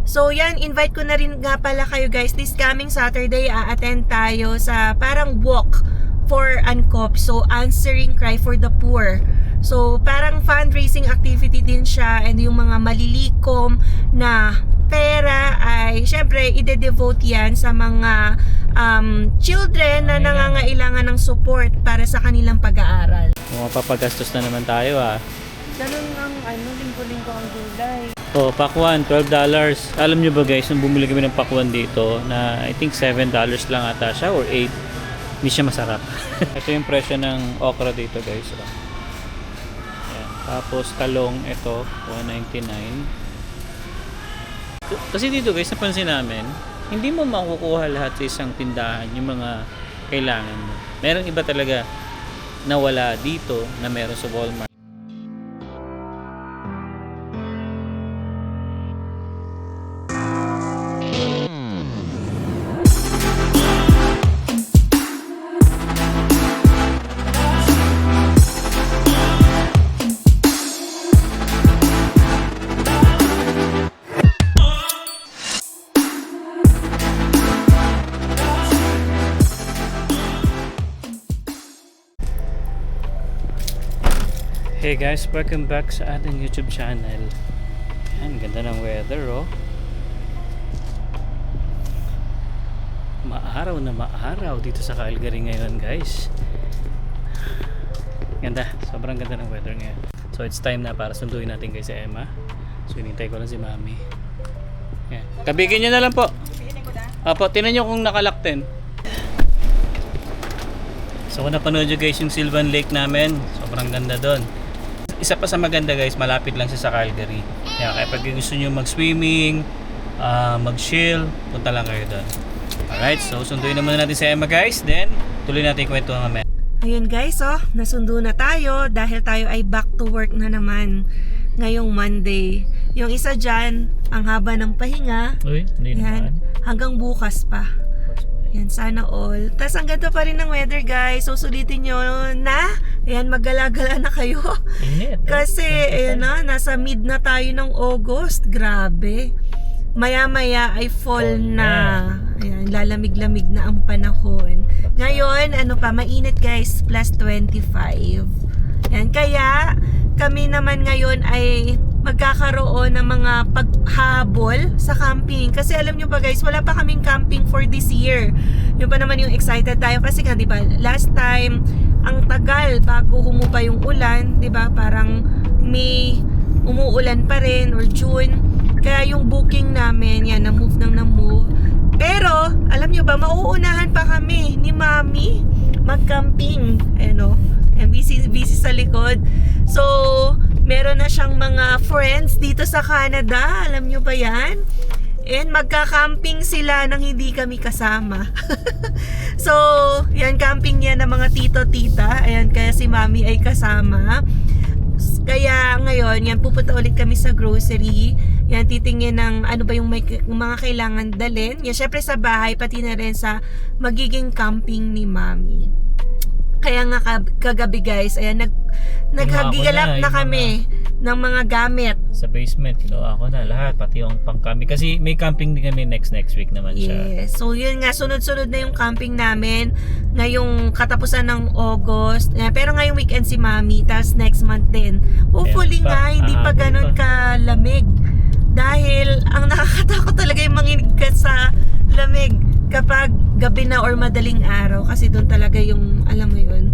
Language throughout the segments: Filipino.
So yan, invite ko na rin nga pala kayo guys. This coming Saturday, attend tayo sa parang walk for UNCOP. So answering cry for the poor. So parang fundraising activity din siya, and yung mga malilikom na pera ay syempre ide-devote yan sa mga children na nangangailangan ng support para sa kanilang pag-aaral. Mapapagastos na naman tayo Ganun ang linggo-linggo ang gulay. Oh, pakwan, $12. Alam nyo ba guys, nung bumili kami ng pakwan dito, na I think $7 lang ata siya or 8, hindi siya masarap. Ito yung presyo ng okra dito guys. Ayan. Tapos talong, ito, $1.99. Kasi dito guys, napansin namin, hindi mo makukuha lahat sa isang tindahan yung mga kailangan mo. Merong iba talaga na wala dito na meron sa Walmart. Hey guys, welcome back sa ating YouTube channel. Ayan, ganda ng weather Maaraw na maaraw dito sa Calgary ngayon guys. Ganda, sobrang ganda ng weather ngayon. So it's time na para sunduin natin guys si Emma. So hinintay ko lang si Mami. Ayan. Kabigin nyo na lang po. Apo, tinan nyo kung nakalakten. So kung napanood nyo guys yung Sylvan Lake namin, sobrang ganda doon. Isa pa sa maganda guys, malapit lang siya sa Calgary. Kaya pag gusto nyo mag-swimming, mag-chill, punta lang kayo doon. Alright, so sunduin naman natin si Emma guys, then tuloy natin yung kwento mamaya. Ayun guys, nasundo na tayo dahil tayo ay back to work na naman ngayong Monday. Yung isa dyan, ang haba ng pahinga. Uy, hindi naman. Hanggang bukas pa. Yan, sana all. Tapos ang ganda pa rin ng weather guys. So sulitin nyo na. Ayan, maggala-gala na kayo. Init. Kasi, ayan na, nasa mid na tayo ng August. Grabe. Maya-maya ay fall na. Ayan, lalamig-lamig na ang panahon. Ngayon, mainit guys, plus 25. Ayan, kaya kami naman ngayon ay magkakaroon ng mga paghabol sa camping. Kasi alam nyo pa guys, wala pa kaming camping for this year. Yun pa naman yung excited tayo kasi nga, di ba, last time, ang tagal bago humupa yung ulan, di ba, parang May, umuulan pa rin, or June. Kaya yung booking namin, yan, na-move. Pero, alam nyo ba, mauunahan pa kami ni Mami mag-camping. Busy sa likod. So, meron na siyang mga friends dito sa Canada. Alam nyo ba yan? And magka-camping sila nang hindi kami kasama. So, yan, camping yan ng mga tito-tita. Ayan, kaya si Mami ay kasama. Kaya ngayon, yan, pupunta ulit kami sa grocery. Yan, titingin ng ano ba yung mga kailangan dalhin. Yan, syempre sa bahay, pati na rin sa magiging camping ni Mami. Kaya nga kagabi guys, ayan, naghagigalap na kami ng mga gamit. Sa basement, kinuha ko na lahat, pati yung pang-camping. Kasi may camping din kami next week naman siya. Yes, so yun nga, sunod-sunod na yung camping namin ngayong katapusan ng August. Pero ngayong weekend si Mami, tas next month din. Hopefully nga, hindi pa ganun kalamig. Dahil ang nakakatakot talaga yung manginig ka sa lamig kapag gabi na or madaling araw, kasi doon talaga yung, alam mo yun,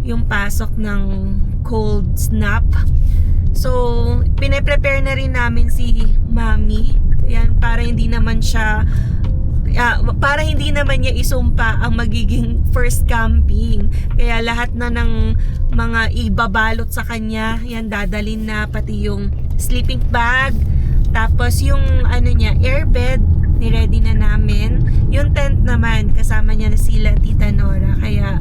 yung pasok ng cold snap. So pine-prepare na rin namin si Mami, yan, para hindi naman niya isumpa ang magiging first camping. Kaya lahat na ng mga ibabalot sa kanya, yan, dadalin na, pati yung sleeping bag, tapos yung airbed, ni-ready na namin. Yung tent naman, kasama niya na sila Tita Nora. Kaya,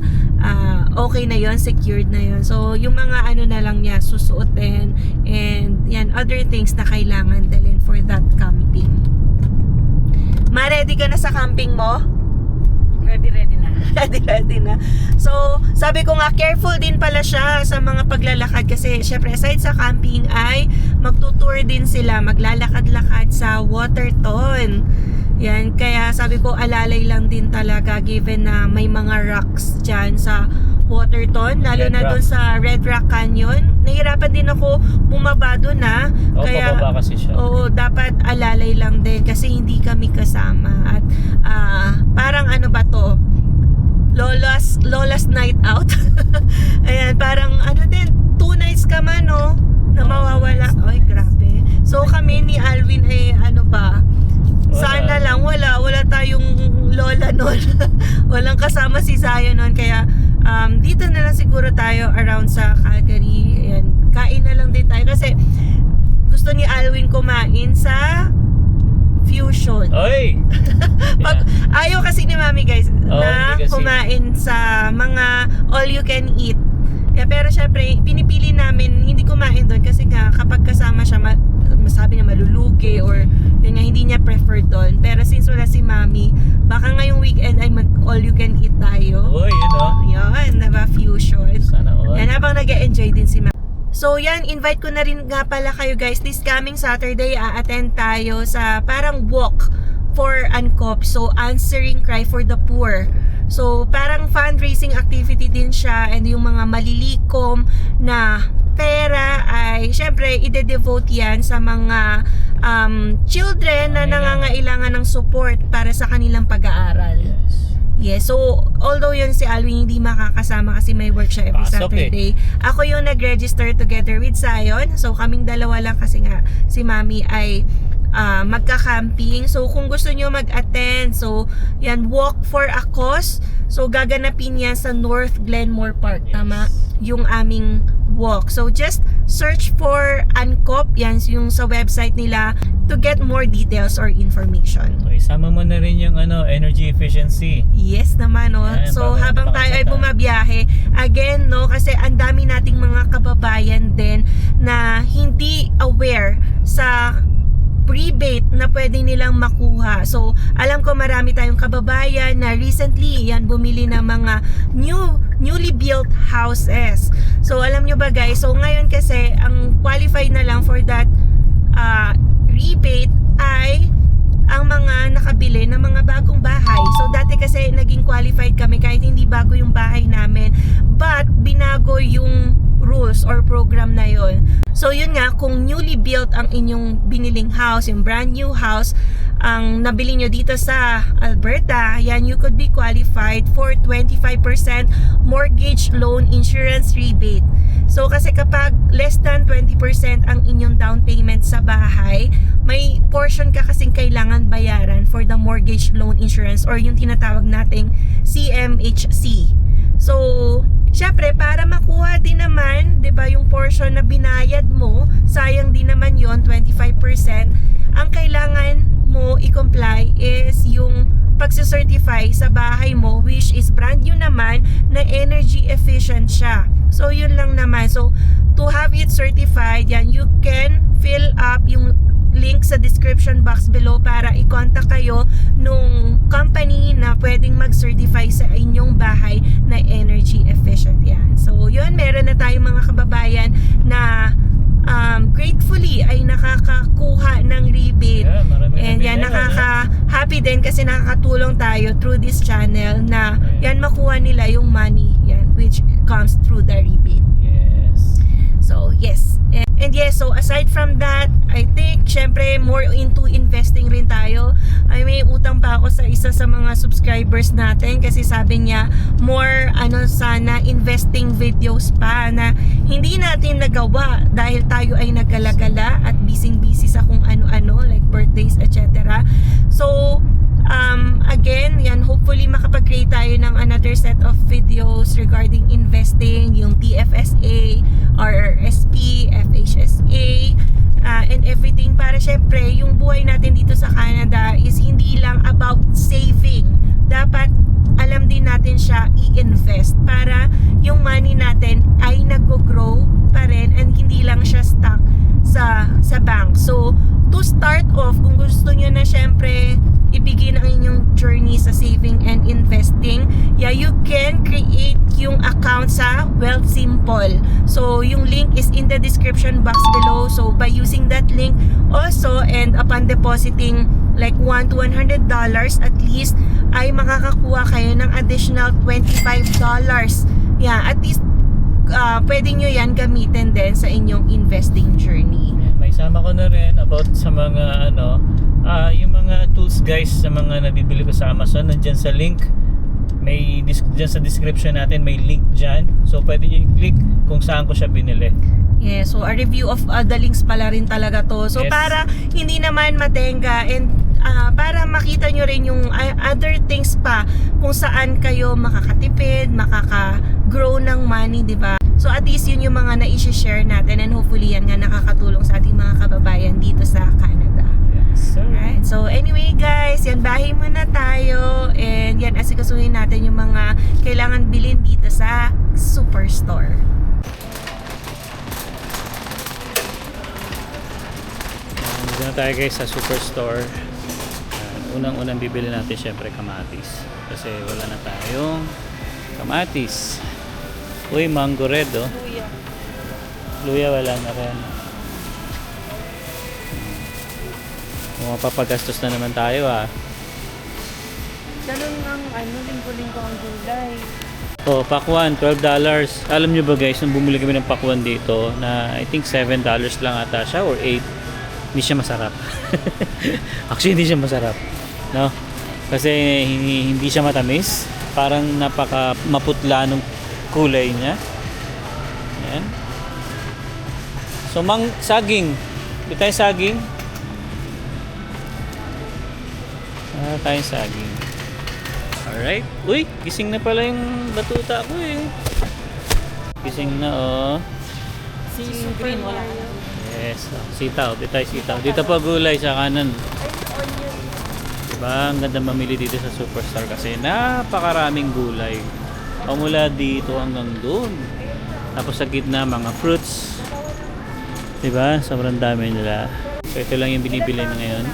okay na yon, secured na yon. So, yung mga na lang niya, susuotin. And, yan, other things na kailangan dalhin for that camping. Ma-ready ka na sa camping mo? Ready na. Ready na. So, sabi ko nga, careful din pala siya sa mga paglalakad. Kasi, syempre, aside sa camping ay magtutour din sila, maglalakad-lakad sa Waterton. Yan, kaya sabi ko alalay lang din talaga given na may mga rocks dyan sa Waterton, lalo Red na Rock. doon sa Red Rock Canyon. Nahirapan din ako bumaba doon kaya pababa kasi siya. oo, dapat alalay lang din kasi hindi kami kasama. At parang ano ba to? Lola's night out. Ayan, parang ano din, 2 nights ka man, no? Na mawawala. Ay, grabe. So kami ni Alvin ay ano ba? Sana lang wala tayong lola nun. Walang kasama si Zion nun, kaya dito na lang siguro tayo around sa Calgary. Ayan, kain na lang din tayo kasi gusto ni Alvin kumain sa Fusion. Oy! Ayaw kasi ni Mami guys na hindi kasi. kumain sa mga all you can eat. Yeah, pero syempre pinipili namin hindi kumain doon kasi nga kapag kasama siya masabi niya malulugi or yun nga hindi niya preferred doon. Pero since wala si Mami, baka ngayong weekend ay mag all you can eat tayo. Oy, yun o. Yun, diba? Fusion. Sana all. Yan, habang nag-enjoy din si Mami. So yan, invite ko na rin nga pala kayo guys. This coming Saturday, a-attend tayo sa parang walk for UNCOP. So answering cry for the poor. So parang fundraising activity din siya, and yung mga malilikom na pera ay syempre ide-devote yan sa mga children na nangangailangan ng support para sa kanilang pag-aaral. Yes, so although yun si Alwin hindi makakasama kasi may work siya every Pasok Saturday. Ako yung nag-register together with Zion. So kaming dalawa lang kasi nga si Mami ay magka-camping. So kung gusto nyo mag-attend, so yan, walk for a cause. So gaganapin yan sa North Glenmore Park, tama? Yung aming walk. So just search for UNCOP, yan yung sa website nila, to get more details or information. So, isama mo na rin yung energy efficiency. Yes naman, no? Yan, So bago habang natin tayo ay makakita. bumabiyahe, again, no, kasi ang dami nating mga kababayan din na hindi aware sa rebate na pwede nilang makuha. So alam ko marami tayong kababayan na recently yan bumili ng mga newly built houses. So alam nyo ba guys, so ngayon kasi ang qualified na lang for that rebate ay ang mga nakabili ng mga bagong bahay. So dati kasi naging qualified kami kahit hindi bago yung bahay namin, but binago yung rules or program na yon. So yun nga, kung newly built ang inyong biniling house, yung brand new house ang nabili nyo dito sa Alberta, yan, you could be qualified for 25% mortgage loan insurance rebate. So kasi kapag less than 20% ang inyong down payment sa bahay, may portion ka kasing kailangan bayaran for the mortgage loan insurance or yung tinatawag nating CMHC. So syempre, para makuha din naman, 'di ba, yung portion na binayad mo, sayang din naman 'yon, 25%. Ang kailangan mo i-comply is yung pagse-certify sa bahay mo, which is brand new naman, na energy efficient siya. So yun lang naman. So to have it certified, yan, you can fill up yung link sa description box below para i-contact kayo nung company na pwedeng mag-certify sa inyong bahay na energy efficient yan. So yun, meron na tayong mga kababayan na gratefully ay nakakakuha ng rebate. Yeah, marami And yan, nakaka-happy din kasi nakakatulong tayo through this channel na yan makuha nila yung money yan, which comes through the rebate. Yes. So yes. And yes, so aside from that, I think syempre more into investing rin tayo. Ay may utang pa ako sa isa sa mga subscribers natin kasi sabi niya more sana investing videos pa na hindi natin nagawa dahil tayo ay naggalagala at busy sa kung ano-ano like birthdays, etc. So again, yan, hopefully makapag-create tayo ng another set of videos regarding investing, yung TFSA, RRSP, FHSA, and everything, para syempre yung buhay natin dito sa Canada is hindi lang about saving. Dapat alam din natin siya i-invest para yung money natin ay nag-grow pa rin and hindi lang siya stuck sa bank. So to start off, kung gusto nyo na syempre ibigin ang inyong journey sa saving and investing, yeah, you can create yung account sa Wealth Simple. So, yung link is in the description box below. So, by using that link also and upon depositing like $1 to $100 at least, ay makakakuha kayo ng additional $25. Yeah, at least pwede nyo yan gamitin din sa inyong investing journey. May sama ko na rin about sa mga yung mga tools guys sa mga nabibili ko sa Amazon, nandyan sa link. May dyan sa description natin, may link dyan. So pwede nyo i-click kung saan ko siya binili. Yeah, so a review of the links pala rin talaga to. So Yes. para hindi naman matenga and para makita nyo rin yung other things pa kung saan kayo makakatipid, makaka-grow ng money, di ba? So at least yun yung mga na-share natin and hopefully yan nga nakakatulong sa ating mga kababayan dito sa Canada. Yes, sir. Alright, so anyway guys, yan bahay muna tayo and yan asikasuhin natin yung mga kailangan bilhin dito sa Superstore. Dito na tayo guys sa Superstore. Unang-unang bibili natin syempre kamatis. Kasi wala na tayong kamatis. Uy, mango red oh. Kuya. Luya wala na rin. Mapapagastos na naman tayo ah. Ganun ang linggo-linggo ang gulay. Oh, pakwan, $12. Alam nyo ba guys, nung bumili kami ng pakwan dito na I think $7 lang ata siya or 8. Hindi siya masarap. Actually, hindi siya masarap. No? Kasi hindi siya matamis. Parang napaka maputla nung kulay niya. Ayan. So, saging. Di tayo saging. Tayong saging. Alright. Uy, gising na pala yung batuta ko eh. Gising na oh. Si green, wala ka na. Yes. Sitaw. Di tayo sitaw. Dito pa gulay sa kanan. Diba? Ang ganda mamili dito sa Superstore kasi napakaraming gulay. Pamula dito hanggang doon. Tapos sa gitna mga fruits. Diba? Sobrang dami nila. So ito lang yung binibili na ngayon.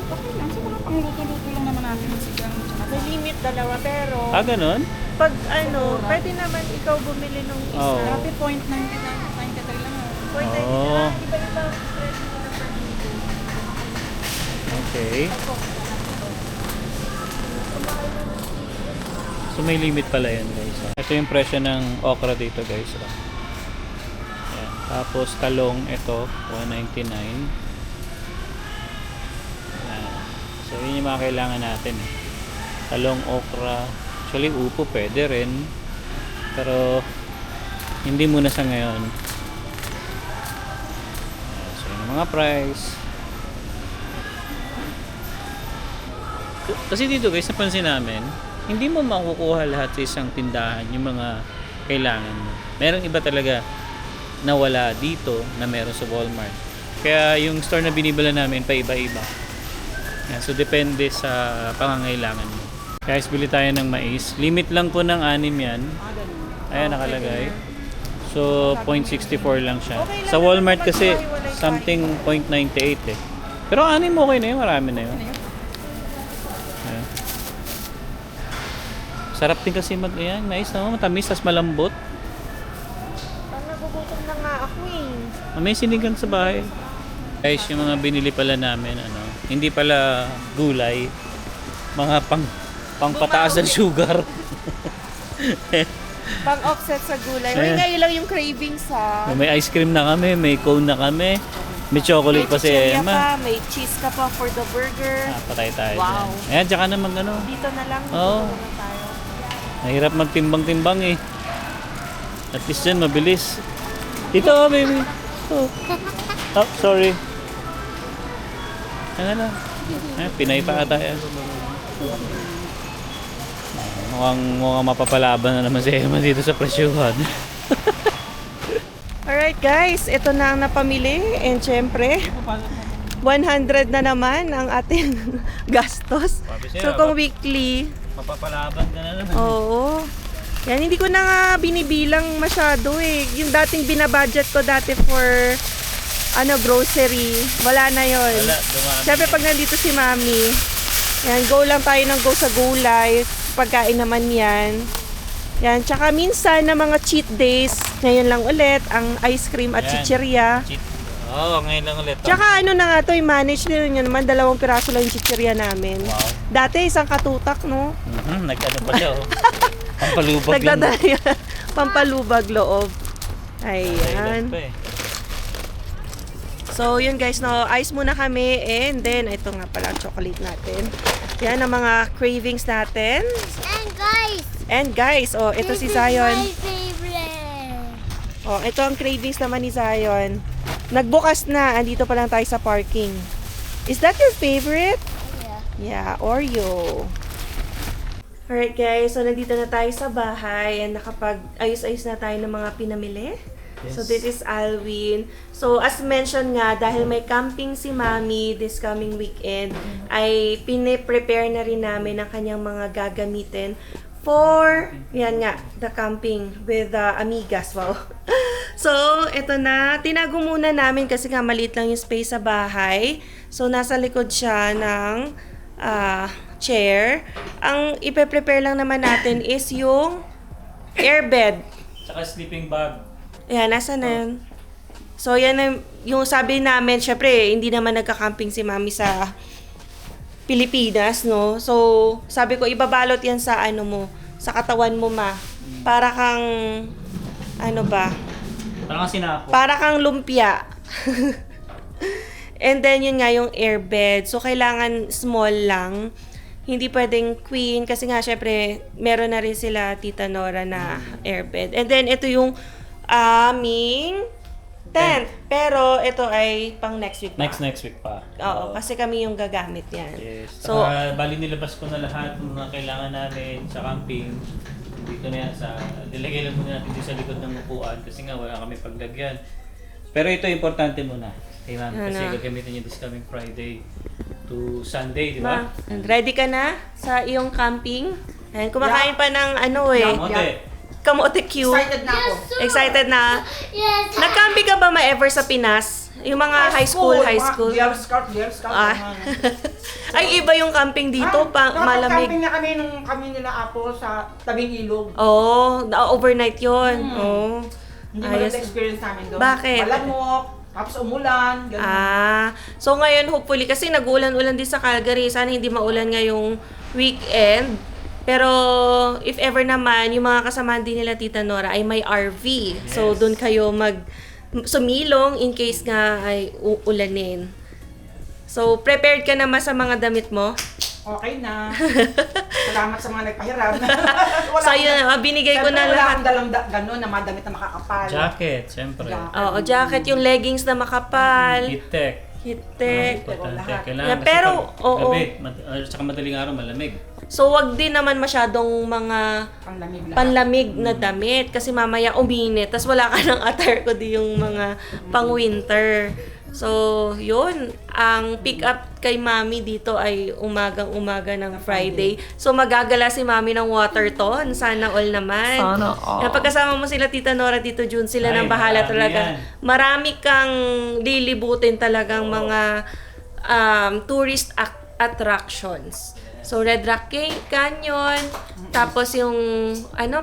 Okay lang, siguro pang luto-luto lang naman natin ng sigang. May limit dalawa pero Ganon? pag pwede naman ikaw bumili nung isa. Oo. Grabe, point 93 lang. Pwede Oo. iba-iba ang presyo nila per kilo. Okay. So may limit pala yun guys. Ito yung presyo ng okra dito guys. Ayan. Tapos talong ito, $1.99. So yun yung mga kailangan natin. Talong, okra. Actually upo pwede rin. Pero hindi muna sa ngayon. So yun yung mga price. Kasi dito guys, napansin namin, hindi mo makukuha lahat sa isang tindahan yung mga kailangan mo. Merong iba talaga na wala dito na meron sa Walmart. Kaya yung store na binibila namin pa iba-iba. Yan, so depende sa pangangailangan mo. Guys, bili tayo ng mais. Limit lang po ng 6 yan. Ayan nakalagay. So 0.64 lang siya. Sa Walmart kasi something 0.98 eh. Pero 6 okay na yun, marami na yun. Ayan. Sarap din kasi ayan, mais na matamis, tas malambot. Parang nagugutom na nga ako eh. May sinigang sa bahay. Guys, yung mga binili pala namin, hindi pala gulay, mga pangpataas ng sugar. Pang-offset sa gulay. Eh. Uy, ngayon lang yung cravings ha. May ice cream na kami, may cone na kami, may chocolate pa si chichirya Emma. pa, may cheese ka pa for the burger. Patay tayo Wow. dyan. Ayan, tsaka naman Dito na lang. Oo. Dito na tayo. Nahirap magtimbang-timbang eh. At least dyan, mabilis. Dito, baby. Oh, sorry. Ano lang. Pinay pa ata yan. Mukhang mapapalaban na naman si Emma dito sa presyuhan. Alright guys, ito na ang napamili. And syempre, 100 na naman ang ating gastos. So kung weekly, Mapapalaban ka na naman. oo. Yan, hindi ko na nga binibilang masyado eh. Yung dating binabudget ko dati for grocery, wala na yon. Wala, dumami. Siyempre pag nandito si Mami, yan, go lang tayo ng go sa gulay. Pagkain naman yan. Yan, tsaka minsan na mga cheat days, ngayon lang ulit, ang ice cream at Yan. chichirya. Oo, ngayon lang ulit. Tsaka ano na nga to, i-manage nyo naman, 2 piraso lang yung chichirya namin. Wow. Dati isang katutak, no? Nagkano pa siya, oh. Pampalubag yun. Nagdadaya, pampalubag loob. Ayan. Ayan. So, yun guys, no, ice muna kami. And then, ito nga pala ang chocolate natin. Yan ang mga cravings natin. And guys, oh, ito si Zion. My favorite. Oh, ito ang cravings naman ni Zion. Nagbukas na. Andito pa lang tayo sa parking. Is that your favorite? Yeah. Yeah, Oreo. Alright guys, so nandito na tayo sa bahay and nakapag-ayos-ayos na tayo ng mga pinamili. Yes. So this is Alwin. So as mentioned nga, dahil may camping si Mami this coming weekend, ay pine-prepare na rin namin ang kanyang mga gagamitin for, yan nga, the camping with amigas. Wow. So, ito na. Tinago muna namin kasi nga maliit lang yung space sa bahay. So, nasa likod siya ng chair. Ang ipe-prepare lang naman natin is yung airbed. Tsaka sleeping bag. Ayan, nasa na yun? So, yan yung sabi namin, syempre, hindi naman nagka-camping si Mami sa Pilipinas, no? So, sabi ko, ibabalot yan sa ano mo, sa katawan mo, ma. Para kang, ano ba? Parang sinako. Para kang lumpia. And then, yun nga yung airbed. So, kailangan small lang. Hindi pwedeng queen kasi nga, syempre, meron na rin sila Tita Nora na airbed. And then, ito yung aming tent. Pero, ito ay pang next week pa. Next week pa. Oo, kasi kami yung gagamit yan. Yes. So, Bali nilabas ko na lahat ng mga kailangan namin sa camping. Dito na yan sa, nilagay lang muna natin dito sa likod ng upuan kasi nga wala kami paglagyan. Pero ito importante muna. Okay, ma'am, kasi Ano? gagamitin nyo this coming Friday to Sunday, di ba? Ma, ready ka na sa iyong camping? Ayan, kumakain pa ng ano eh. Kamote. Kamote Q. Excited na ako. Excited na. Yes. Nag-camping ka ba ma-ever sa Pinas? Yung mga high school. Girl Scout. Ah. Ay, iba yung camping dito, malamig. Camping na kami nung kami nila Apo sa tabing ilog. Oo, overnight yon. Oo. Hindi Ayos. maganda experience namin doon. Bakit? Malamok, tapos umulan, ganun. So ngayon hopefully kasi nag-ulan-ulan din sa Calgary, sana hindi maulan ngayong weekend. Pero if ever naman yung mga kasamahan din nila Tita Nora ay may RV. So doon kayo sumilong in case nga ay ulanin. So prepared ka naman sa mga damit mo? Okay na. Salamat sa mga nagpahiram. So yun, binigay ko na Wala lahat. akong dalang gano'n na mga damit na makakapal. Jacket, syempre. Oo, jacket, yung leggings na makapal. Heat-tech. Hitek. Importante. lahat. Kailangan Yeah, kasi pero, pag oo. gabi, tsaka madaling araw, malamig. So wag din naman masyadong mga Panlamig lahat. panlamig na damit kasi mamaya uminit tas wala ka ng attire ko di yung mga pang winter. So, yun. Ang pick up kay Mami dito ay umagang-umaga ng Friday. So, magagala si Mami ng Waterton. Sana all naman. Sana all. Kaya pagkasama mo sila, Tita Nora, Tito Jun, sila Ay, nang bahala marami talaga. yan. Marami kang lilibutin talagang mga tourist attractions. So, Red Rock Canyon, tapos yung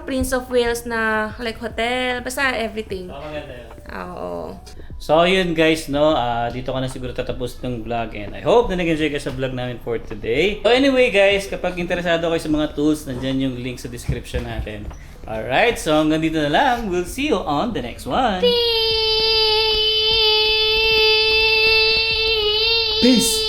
Prince of Wales na like hotel, basta everything. Maganda yun. Oo. So, yun guys, no, dito ka na siguro tatapos ng vlog and I hope na nag-enjoy ka sa vlog namin for today. So anyway guys, kapag interesado kayo sa mga tools, nandyan yung link sa description natin. Alright, so hanggang dito na lang. We'll see you on the next one. Peace!